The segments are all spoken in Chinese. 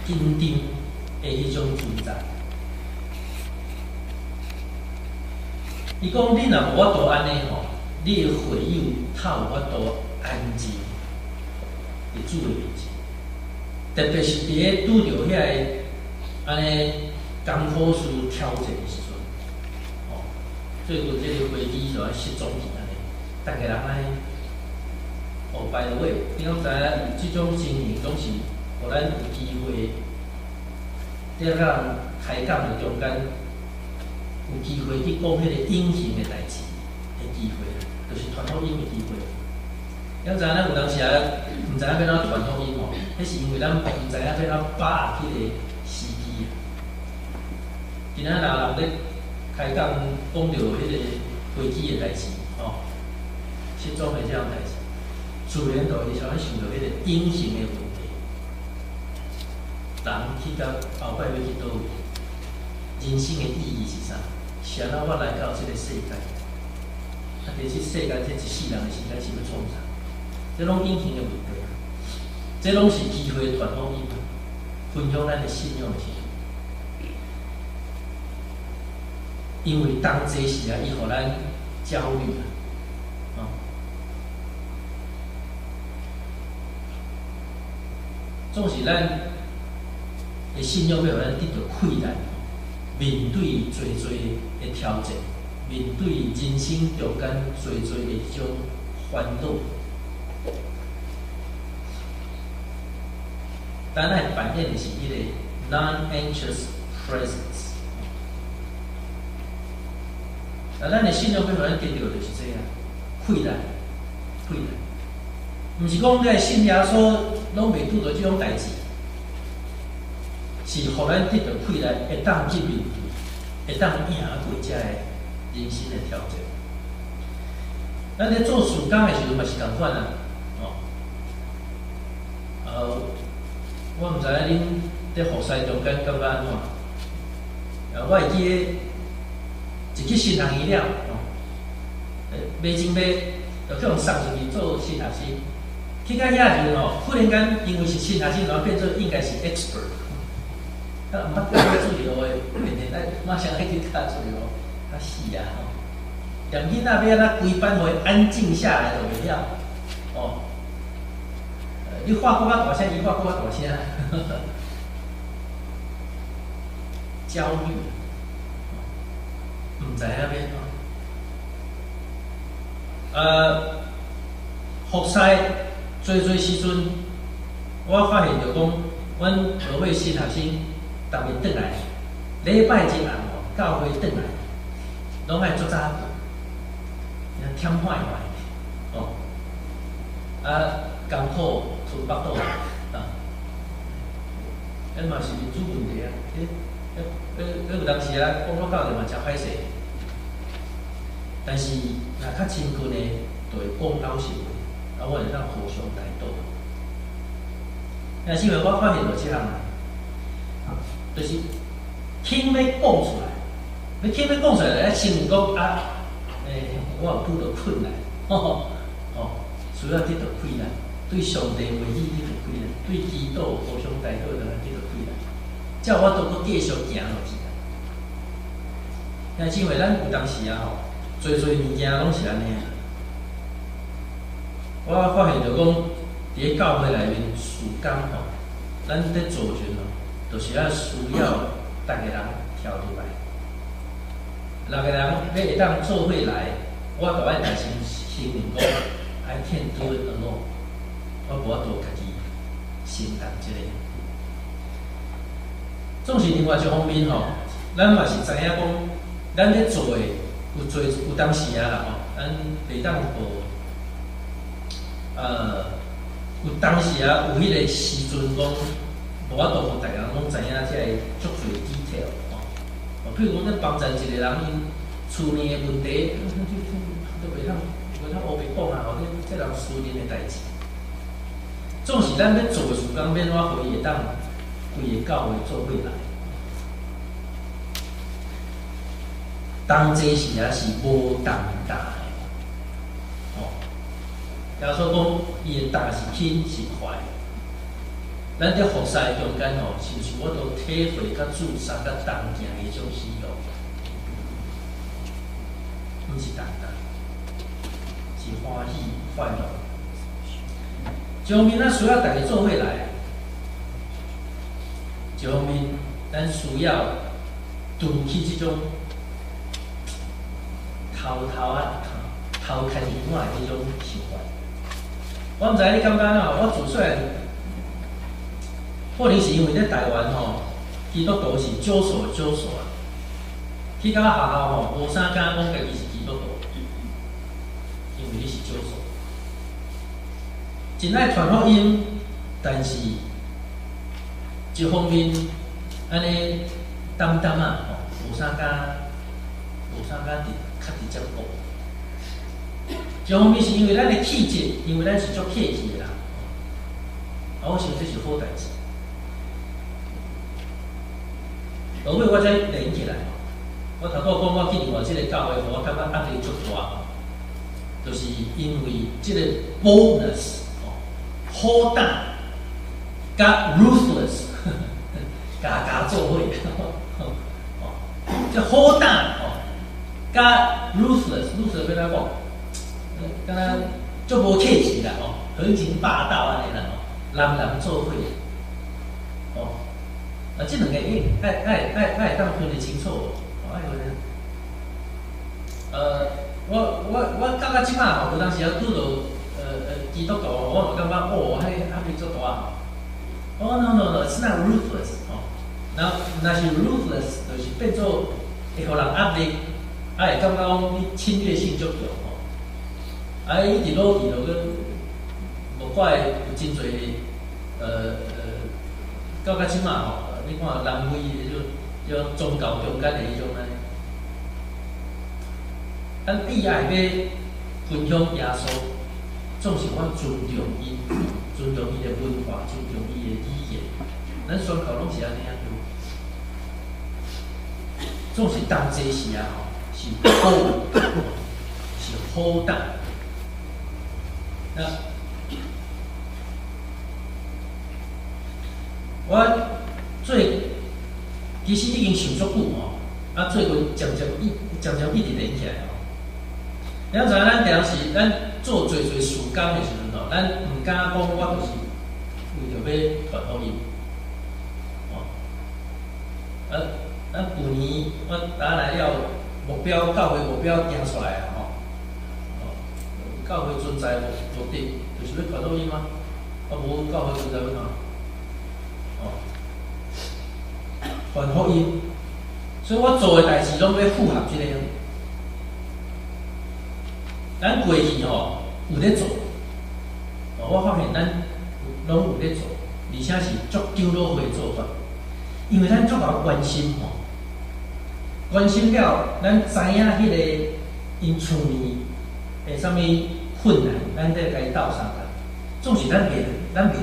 紧张的迄种存在。伊讲你若无法度安尼吼，你的会友他有法度安静伫主的面前，特别是伫咧拄着遐个安尼艰苦事挑战的时阵，哦，最近这个飞机就要失踪去安尼，大家人安尼。哦，by the way， 你讲知影即种情形总是，互咱有机会，在甲人开讲的中间，有机会去讲迄个隐形的代志的机会，就是传福音的机会。咱知影咱有当时啊，毋知影要怎传福音吼，迄是因为咱毋知影要怎把握迄个时机啊。今仔人咧开讲讲到迄个飞机的代志，吼，失踪的这样代志。自然就会想想到迄个隐形的问题，人去到后摆要去倒位？人生的意义是啥？是安怎我来到这个世界？啊，其实世界这一世人的时间是要创啥？这拢隐形的问题，这拢是机会传福音，分享咱的信仰的时候。因为当这时啊，伊互咱焦虑啊。总是咱的信仰要互咱得到溃烂，面对侪的挑战，面对人生中间侪的迄种烦恼，咱来扮演的是迄个 non-anxious presence。那咱的信仰要互咱得到就是这样，溃烂。毋是讲在信耶稣拢未拄到即种代志，是互咱得到气力，会当去面对，会当赢过遮个人生的挑战。咱咧做事工的时候嘛是共款啊，我毋知影恁在服侍中间感觉安怎？我会记咧，一去新学医了，买钱买，就叫人送出去做新学生。去到遐时吼，忽然间因为是新学生，然后变做应该是 expert， 毋捌教出去咯，面面马上爱去教出去咯，啊是啊吼，连囡仔要安怎规班会安静下来就袂了，哦，你话搁较大声，伊话搁较大声，焦虑，毋知影要服侍。做时阵，我发现着讲，阮学会新学生逐日转来，礼拜一暗吼，教会转来，拢爱做早添坏坏，哦，艰苦吞腹肚啊，嘛是民主问题啊，有当时啊，讲我教的嘛真歹势，但是若较亲近的，就会讲老实话。我会当互相带导。但是因为我发现到即项，就是听要讲出来，你听要讲出来，先讲啊，我有拄到困难，需要得到困难，对上帝话语得到困难，对基督互相带导，得到困难，才有法度搁继续行落去。但是因为咱有当时啊吼，做物件拢是安尼啊。我发现着讲，伫咧教会内面事工吼，咱咧做时吼，就是需要逐个人跳出来，六个人要会当做伙来，我就爱大声承认讲 ，I can't do it alone， 我无法度家己承担即个。总是另外一方面吼，咱嘛是知影讲，咱咧做的有当时啊啦吼，咱袂当无。有当时啊，有迄个时阵讲，无法度互大家拢知影遮个足侪 detail 譬如讲，咱帮衬一个人因厝内的问题，都袂通黑白讲啊，吼，这人私人的代志。总是咱要做的事工，免我互伊会当规个教会做伙来。当这时啊是无重大。要说讲，伊的大是轻是快，咱伫服侍中间吼，是毋是我都体会甲自杀甲同行的迄种喜乐？毋是单单，是欢喜快乐。一方面，咱需要大家做伙来；一方面，咱需要断去即种偷看另外的迄种习惯。我毋知你感觉喏，我自细可能是因为在台湾吼，基督徒是少数啊。去到学校吼，无啥敢讲家己是基督徒，因为你是少数。真爱传福音，但是一方面安尼淡淡啊，吼，无啥敢较直接讲。一方面是因为咱的气质，因为咱是足客气的啦，我想这是好代志。后尾我才连起来，我头拄讲我去另外即个教会，我感觉压力足大，就是因为即个 boldness 好大，甲 ruthless 加做伙，即好大甲 ruthless 要怎讲？敢若足无客气啦，横行霸道安尼啦，人做伙，即两个爱当分得清楚，爱分得。我到即摆吼，有当时啊拄到基督徒，我感觉迄压力足大。No, it's not ruthless 那是 ruthless， 就是变做会互人压力，会感觉讲你侵略性足强伊直落去就个无怪有真侪到即摆吼。你看人为迄种宗教中间的迄种安尼，咱必爱要分享耶稣，总是我尊重伊，尊重伊的文化，尊重伊的语言。咱宣教拢是安尼啊，总是当这时啊吼，是好当。那我。其实已经想足久最近渐渐一直连起来你知影咱平时咱做做事工的时阵咱唔敢讲我就是为着要传福音咱旧年我打来了目标，教会目标定出来教会存在目的就是要传福音吗？无教会存在要哪？传福音，所以我做的代志拢要符合这个。咱过去有咧做，我发现咱拢有咧做，而且是足长老会做法，因为咱足够关心关心了，咱知影迄个因厝面诶啥物困难，咱得甲伊斗相共。总是咱袂当讲，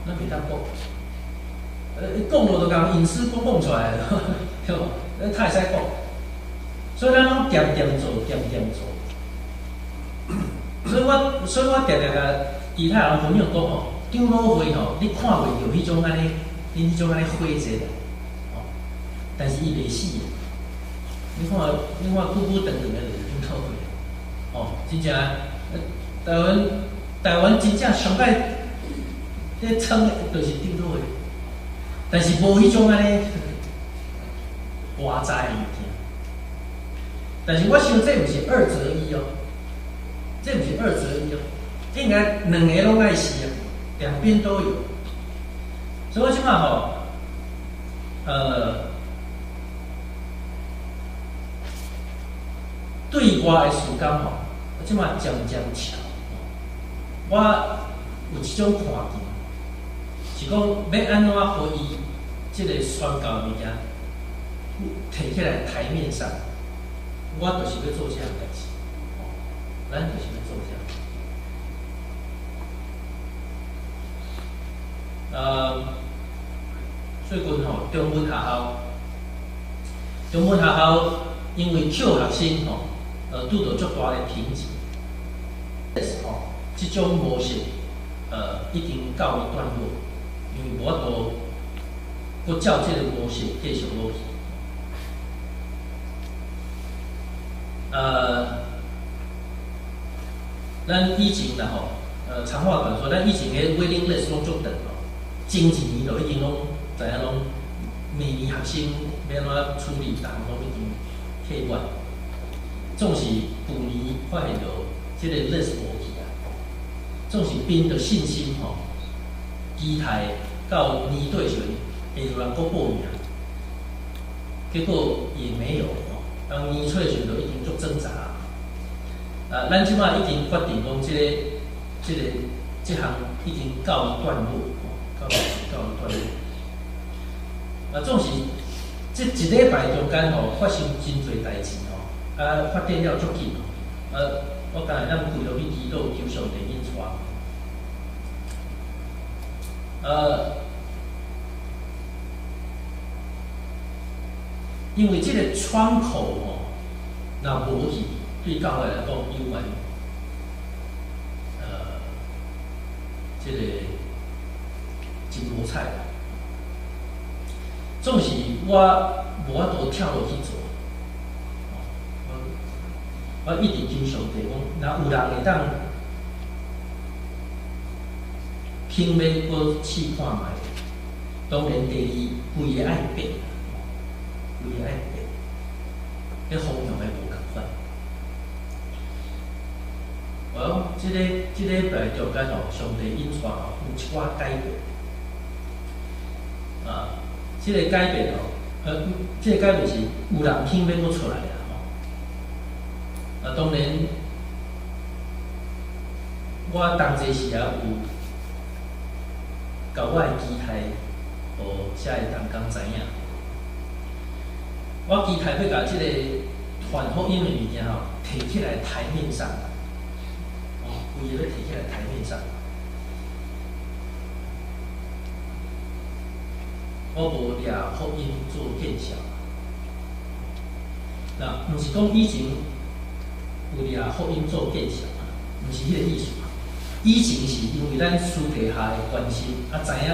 咱袂当讲。讲落就讲隐私讲出来了，对无？他会使讲，所以咱拢点做。所以我常甲其他人分享讲长老会你看袂到迄种安尼，因迄种安尼火节但是伊袂死的。你看久长的就是长老会，真正台湾真正上摆咧撑的就是长老会。但是无迄种安尼外在的物件，但是我想这毋是二择一这毋是二择一应该两个拢爱死两边都有。所以我即摆对外的事工我即摆渐渐巧，我有一种看见。是讲要安怎互伊即个宣教物件摕起来台面上，我就是要做这样代志，咱就是要做这样。最近中文学校因为扣学生拄到足大的瓶颈，即种模式已经告一段落，因为无法度搁照这个模式继续落去。咱以前啦吼，长话短说，咱以前个 waiting list 拢足长吼，前一年就已经拢知影拢每年学生要安怎处理，人拢已经客观。总是旧年发现到这个 list 无去啊，总是凭着信心吼，期待到年底时会有人搁报名，结果也没有吼。当年初的时候已经足挣扎。咱即摆已经决定讲，这项已经告一段落，告一段落。总是这一礼拜中间吼，发生真侪代志吼，发展了足紧吼。我刚才咱规落去祈祷求上帝引带。因为这个窗口吼，若无去。对教会来讲，有缘，这个真无彩。总是我无法度跳落去做，我一直求上帝讲，若有人会当拼要搁试看卖，当然第二规个爱变，规个爱变，迄方向会无共款。这礼拜中间吼，上帝引带吼，有一寡改变。这个改变吼，这个改变是有人肯要搁出来啦吼。当然，我当时时啊有，甲我的期待，互遮个同工知影。我期待要甲这个传福音的物件吼，提起来台面上。规个要提起来台面上，我无掠福音做见效。毋是讲以前有掠福音做见效，毋是迄个意思。以前是因为咱私底下的关系，知影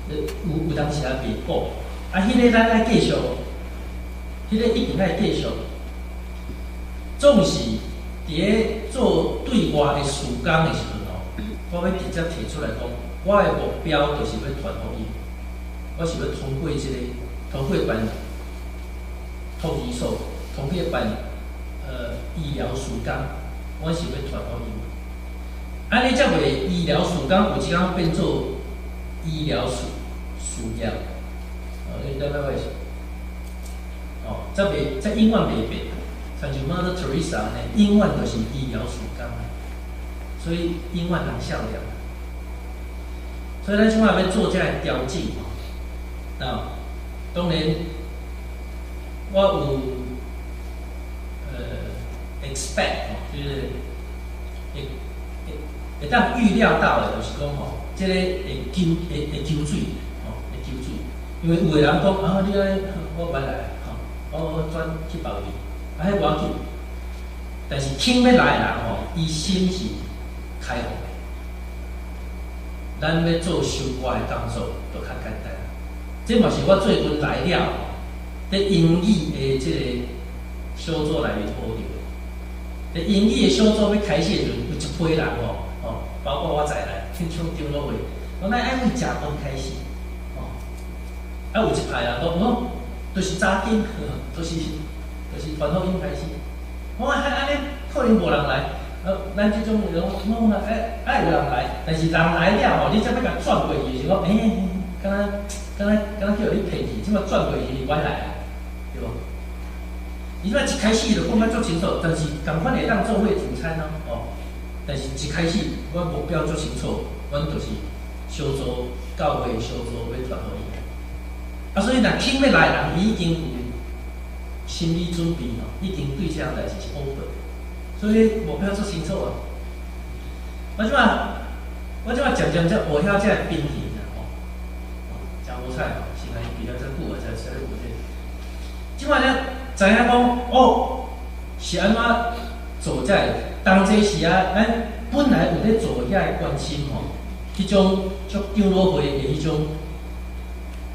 有当时啊袂顾，迄个咱爱继续，迄个一定爱继续，总是。伫咧做对外的事工的时阵吼，我要直接提出来讲，我的目标就是要传福音，我是要通过办托儿所，通过办医疗事工，我是要传福音。安尼才袂医疗事工有一天变做医疗事业，你知影意思？才永远袂变。像Mother Teresa 呢，永远就是医疗事工，所以永远人效量。所以咱即摆要做这个调整当然我有expect 就是会当预料到的，就是讲这个会抽水会抽水，因为有的人讲你爱我别来我转去别位。迄无要紧，但是肯要来的人伊心是开放的。咱要做修改的工作就较简单。这嘛是我最近来了伫英语的这个小组内面学到的。伫英语的小组要开始的时阵，有一批人包括我在内，像张老伟，咱爱为食饭开始，有一派人讲，就是早间，就是传福音开始。我讲安尼可能无人来，咱即种人讲爱有人来，但是人来了你才要甲转过去，是讲敢若叫你骗去，即摆转过去我来啊，对无？伊即摆一开始就讲足清楚，但是共款会当做伙主餐但是一开始我目标足清楚，阮就是小组教会小组要传福音。所以若肯要来人，伊已经有心理准备已经对这项代志是 open， 所以目标足清楚啊。我即摆渐渐才学晓这个平衡真无彩是安尼比较遮久才学这。即摆才知影讲是安怎做这个，当这时啊，咱本来有咧做遐个关心迄种足长老会的迄种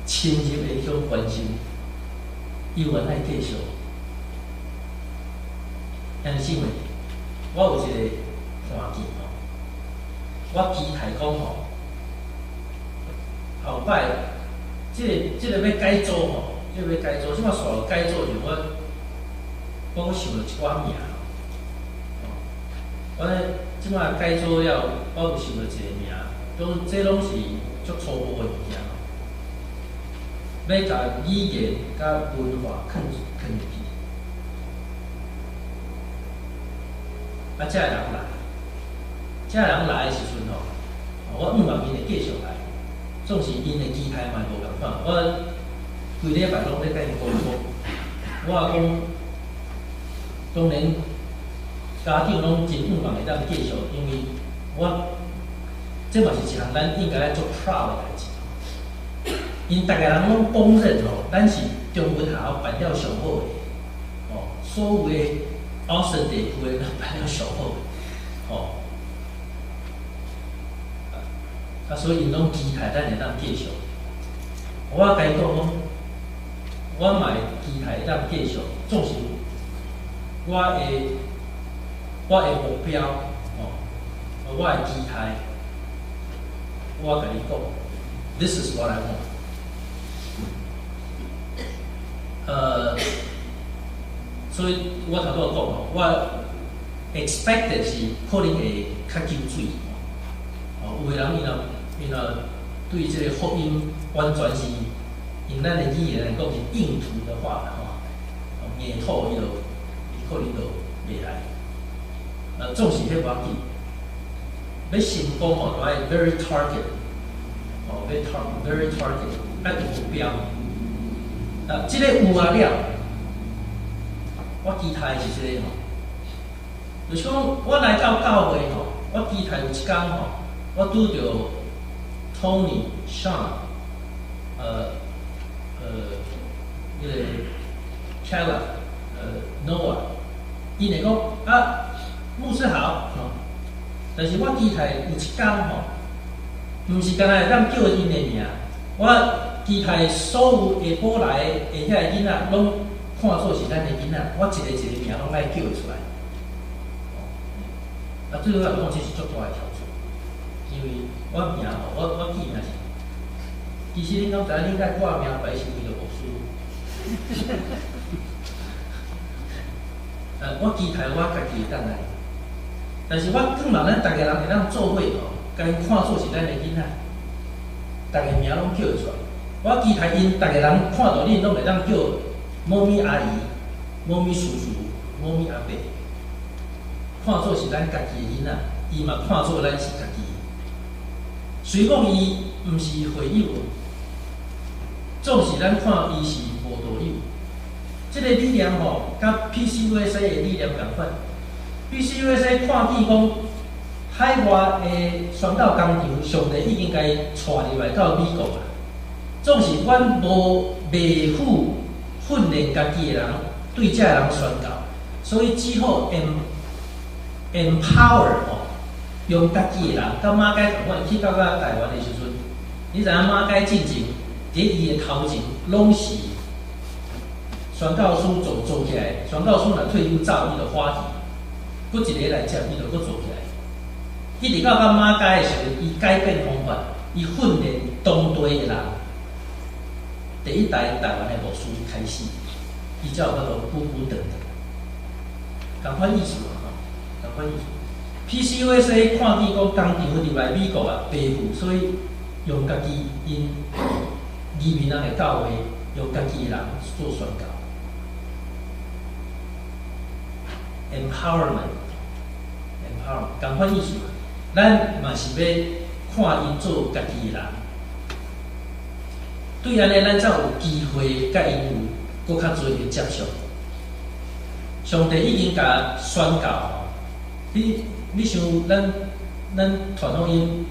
亲热的迄种关心，伊原来继续。安尼想的，我有一个看见吼，我期待讲吼，后摆即个要改组吼，即个要改组，即摆煞改组就我想到一寡名。我即摆改组了，我有想到一个名，这拢是足初步的物件。要甲语言甲文化放入去，遮个人来，遮个人来的时阵吼，我毋茫因会继续来，总是因的期待嘛无共款。我规礼拜拢咧甲因沟通，我讲当然。家长拢真毋茫会当继续，因为这嘛是一项咱应该来做 proud 的代志。因大家人拢公认吼，咱是中文学校办了上好的，所有的澳省地区的办了上好的，所以因拢期待咱会当继续。我甲伊讲，我嘛会期待会当继续，总是我的目标，我的期待，我甲你讲 ，This is what I want。所以我头拄讲我 expected 是可能会较紧水，有个人伊若对这个福音完全是用咱的语言来讲是硬土的话，硬土伊可能就袂来。总是迄要紧，要成功吼，就爱 very target， 要 very target， 爱有目标。即个有啊了，我期待是即个吼，就是讲我来到教会吼，我期待有一天吼，我拄着 Tony、Sean， 迄个 Kella、Noah， 因会讲啊。牧师好，但是我期待有一天吼，毋是干那咱叫因的名，我期待所有下晡来的遐个囡仔，拢看作是咱的囡仔，我一个名拢爱叫出来。对我来讲，这是足大的挑战，因为我名吼，我记名是，其实恁拢知影，恁甲我名牌是为着无输。我期待我家己会当来。但是我更嘛，咱大家人会当做伙吼，甲因看作是咱的囡仔，大家名拢叫出来。我期待因大家人看到恁拢会当叫猫咪阿姨、猫咪叔叔、猫咪阿伯，看作是咱家己的囡仔，伊嘛看作咱是家己。虽讲伊毋是会友，总是咱看伊是无道友。这个理念吼，甲 PCUSA 的理念共款。PCUSA 看见讲海外的宣教工场，上帝已经甲伊带入来到美国啦。总是阮袂负训练家己的人，对这人宣教，所以只好 empower 用家己的人。甲马街同款，去到台湾的时阵，你知影马街进前，伫伊的头前拢是宣教师做起来，宣教师若退休走，伊就花去。佫一个来接，伊就佫做起来。一直到马街的时候，伊改变方法，伊训练当地的人。第一代台湾的牧师开始，伊才有法度久久长长。同款意思嘛，同款意思。PCUSA 看见讲工厂入来美国啊，背负，所以用家己因移民人的教会，用家己的人做宣教。empowerment， 同款意思嘛。咱嘛是要看因做家己的人，对安尼咱才有机会甲因有搁较侪的接触。上帝已经甲宣教，你想咱传福音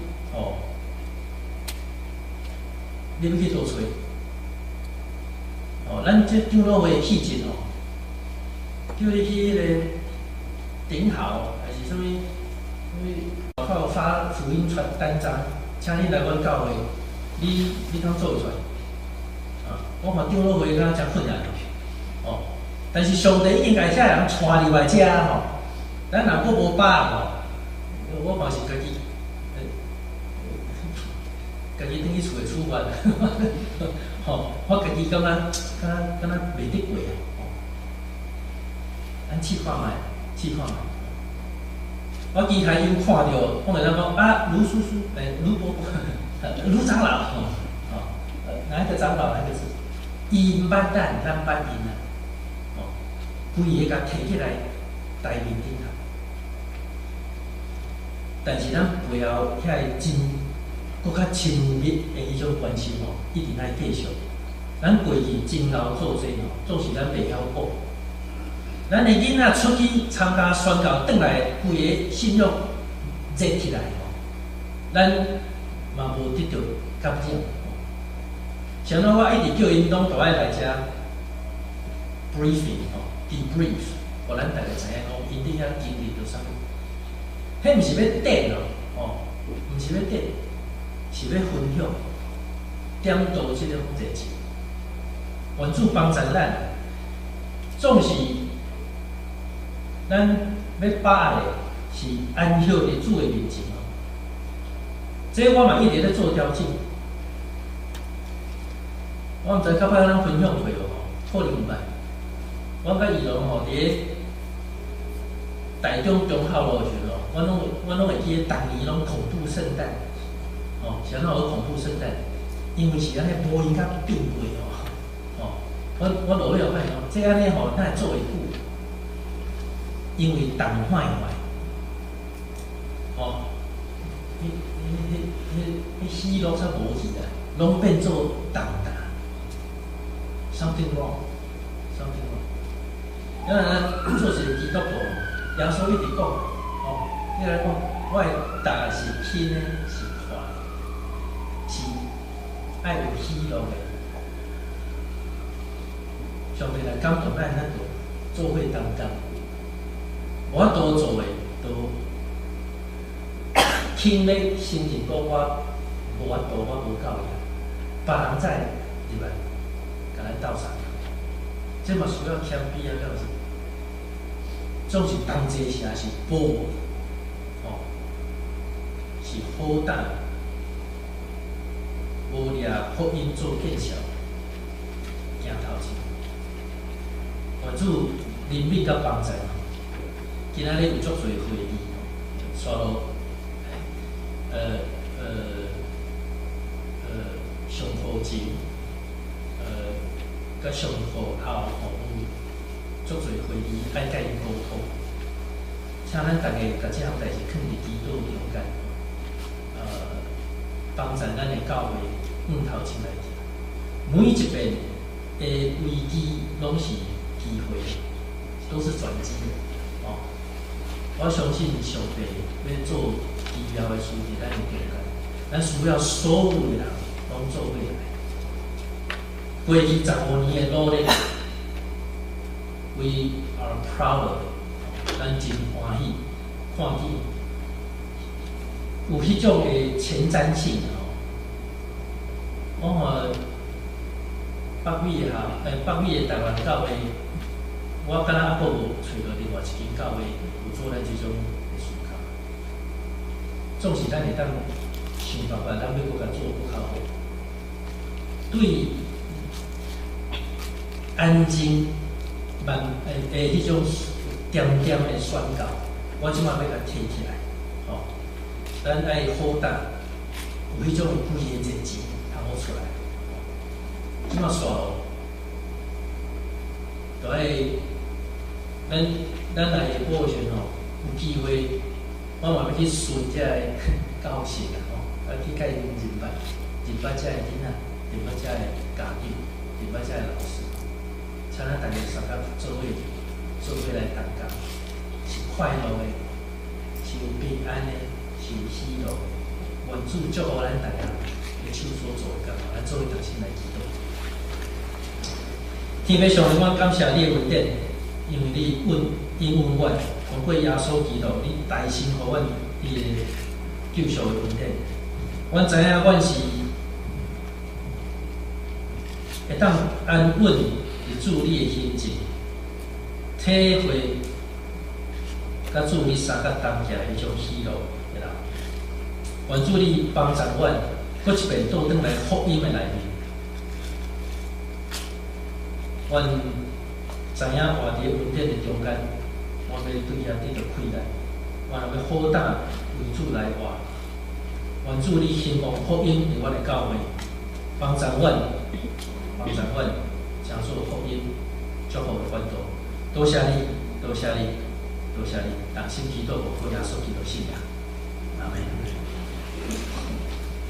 你要去倒找？咱这长老会的气质叫你去迄个顶好还是什么？靠发福音传单张，吃请你来阮教会，你通做会出来？啊，我看长老会敢真困难哦。但是上帝已经甲遮人带入来遮吼，咱若果无把握，我嘛是家己，家己等去厝诶处罚，吼，我家己感觉袂得过啊。咱试看卖，试看卖。我其他因看到，我会当讲啊，卢叔叔，卢伯伯，卢长老，哪一个长老哪一个字？伊毋捌咱，咱捌因啊，规个甲摕起来台面顶头。但是咱背后遐真搁较亲密的迄种关系吼，一定爱继续。咱过去真熬做阵吼，总是咱袂晓顾。咱的囡仔出去参加宣教，转来规个信仰热起来吼，咱嘛无得到感染。像我一直叫因拢都爱来遮 briefing 吼 ，debrief， 互咱大家知影讲因伫遐经历着啥物。迄毋是要点哦，毋是要点，是要分享，点导即种热情。愿主帮助咱，总是。咱要把的是安歇伫主的面前哦，这我嘛一直咧做调整。我毋知较摆咱分享过无吼，可能毋捌。我甲伊拢吼伫台中中校路的时候，我拢会记得当年拢恐怖圣诞，哦，想到有恐怖圣诞，因为是安尼无伊较变过哦，我落去发现哦，这安尼吼，咱会做会久。因为动坏坏，哦，迄死路才无去啊，拢变做动弹 ，something wrong，something wrong。因为咱做是基督徒，耶稣一直讲，哦，你来讲，我的担是轻的，是快的，是爱有喜乐的。上帝来感动咱个做伙当中。我多做诶，都轻要心情讲我无法度，我无够呀。别人在入来，甲咱斗相共，这嘛需要谦卑啊，了是。总是同齐城是保护，哦，是好胆，无掠福音做见效，行头前。愿主怜悯甲帮助。今仔日有足侪会议，刷落上课前，甲上课后吼有足侪会议爱甲伊沟通，请咱大家甲这项代志放伫基督中间，帮助咱的教会头前来行。每一遍的危机拢是机会，都是转机哦。我相信上帝要做奇妙的事情，咱有中间，咱需要所有的人拢做伙来。过去15年的努力 ，We are proud of it， 咱真欢喜，看见有迄种的前瞻性哦。我看北美的台湾教会，我敢若还佫无找到另外一间教会。做咱这种的思考，总是咱会当想办法，咱要搁甲做搁较好。对安静迄种点点的宣告，我即摆要甲提起来，哦，咱爱好胆，有迄种规个热情通好出来。即摆刷咯，就爱咱来下晡时吼，有机会，我嘛要去顺遮个教室啊，吼，去甲因认捌遮个囡仔，认捌遮个家长，认捌遮个老师，请咱大家三甲做伙来同工，是快乐的，是有平安的，是有喜乐的。愿主祝福咱大家的手所做的工作，咱做伙同心来祈祷。天父上帝，我感谢你的恩典。因为你因阮通过耶稣基督，你大心互阮你的救赎的恩典，阮知影，阮是会当安稳伫主你的心境，体会甲主你相甲同行迄种喜乐的人。愿主你帮助阮，搁一遍倒转来福音的内面。阮知影活伫恩典的中间，我要对遐得到快乐，我要好胆为主来活。愿主你兴旺福音伫阮的教会，帮助阮，讲述福音，祝福的管道。多谢你，多谢你，多谢你，同心祈祷，靠耶稣基督信仰。阿门。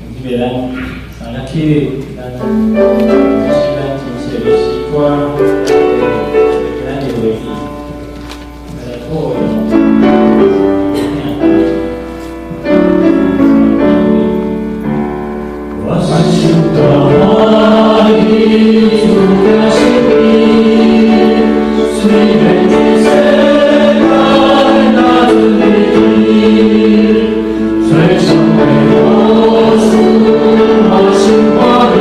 这边咱来去咱是咱真实的时光，咱就为来过我是心多爱你，主的心意，虽然这世界那自己，最终为我是我心花里，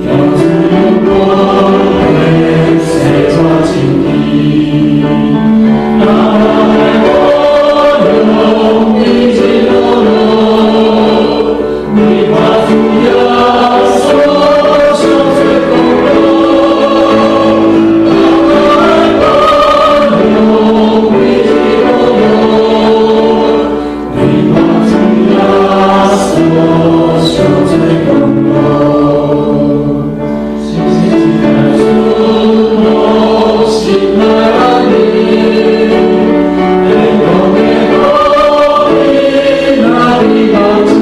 有自有我为谁做情敌，那爱我用一切懦弱，你把主要所受最功劳，那爱我用一切懦弱，你把主要所受最功劳，谢谢你主我心爱你，天空的高地那里保持。